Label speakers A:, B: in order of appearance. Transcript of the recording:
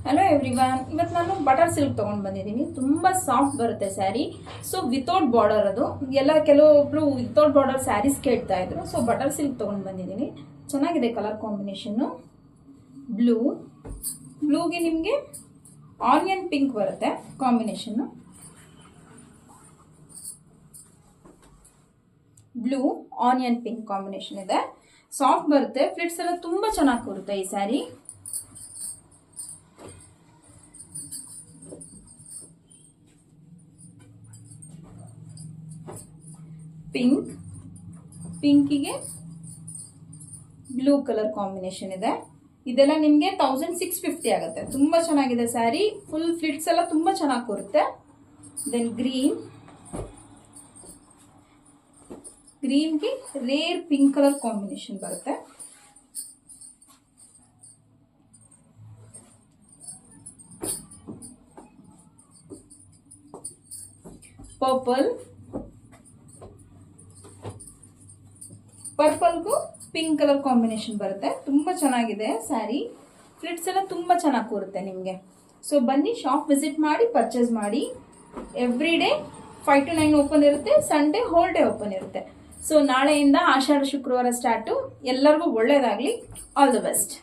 A: Hello everyone, ಇವತ್ತು ನಾನು butter silk ತೊಗೊಂಡು ಬಂದಿದ್ದೀನಿ. ತುಂಬ ಸಾಫ್ಟ್ ಬರುತ್ತೆ ಸ್ಯಾರಿ. ಸೊ ವಿತೌಟ್ ಬಾರ್ಡರ್ ಅದು ಕೆಲವೊಬ್ರು ವಿತೌಟ್ ಬಾರ್ಡರ್ ಸ್ಯಾರೀಸ್ ಕೇಳ್ತಾ ಇದ್ರು. ಸೊ ಬಟರ್ ಸಿಲ್ಕ್ ತೊಗೊಂಡು ಬಂದಿದ್ದೀನಿ. ಚೆನ್ನಾಗಿದೆ ಕಲರ್ ಕಾಂಬಿನೇಷನ್ನು. ಬ್ಲೂಗೆ ನಿಮಗೆ ಆನಿಯನ್ ಪಿಂಕ್ ಬರುತ್ತೆ combination. Blue onion pink combination ಇದೆ. ಸಾಫ್ಟ್ ಬರುತ್ತೆ, ಫ್ಲಿಟ್ಸ್ ಎಲ್ಲ ತುಂಬ ಚೆನ್ನಾಗಿ ಕೂರುತ್ತೆ ಈ ಸ್ಯಾರಿ. ಪಿಂಕಿಗೆ ಬ್ಲೂ ಕಲರ್ ಕಾಂಬಿನೇಷನ್ ಇದೆ. ಇದೆಲ್ಲ ನಿಮಗೆ 1650 ಆಗುತ್ತೆ. ತುಂಬಾ ಚೆನ್ನಾಗಿದೆ ಸ್ಯಾರಿ. ಫುಲ್ ಫ್ಲಿಟ್ಸ್ ಎಲ್ಲ ತುಂಬಾ ಚೆನ್ನಾಗಿ ಕೂರುತ್ತೆ. ದೆನ್ ಗ್ರೀನ್ಗೆ ರೇರ್ ಪಿಂಕ್ ಕಲರ್ ಕಾಂಬಿನೇಷನ್ ಬರುತ್ತೆ. ಪರ್ಪಲ್ಗೂ ಪಿಂಕ್ ಕಲರ್ ಕಾಂಬಿನೇಷನ್ ಬರುತ್ತೆ. ತುಂಬ ಚೆನ್ನಾಗಿದೆ ಸ್ಯಾರಿ. ಫ್ಲಿಟ್ಸ್ ಎಲ್ಲ ತುಂಬ ಚೆನ್ನಾಗಿ ಕೂರುತ್ತೆ ನಿಮಗೆ. ಸೊ ಬನ್ನಿ, ಶಾಪ್ ವಿಸಿಟ್ ಮಾಡಿ ಪರ್ಚೇಸ್ ಮಾಡಿ. ಎವ್ರಿ ಡೇ 5 to 9 ಓಪನ್ ಇರುತ್ತೆ. ಸಂಡೇ ಹೋಲ್ ಡೇ ಓಪನ್ ಇರುತ್ತೆ. ಸೊ ನಾಳೆಯಿಂದ ಆಷಾಢ ಶುಕ್ರವಾರ ಸ್ಟಾರ್ಟು. ಎಲ್ಲರಿಗೂ ಒಳ್ಳೇದಾಗಲಿ. All the best.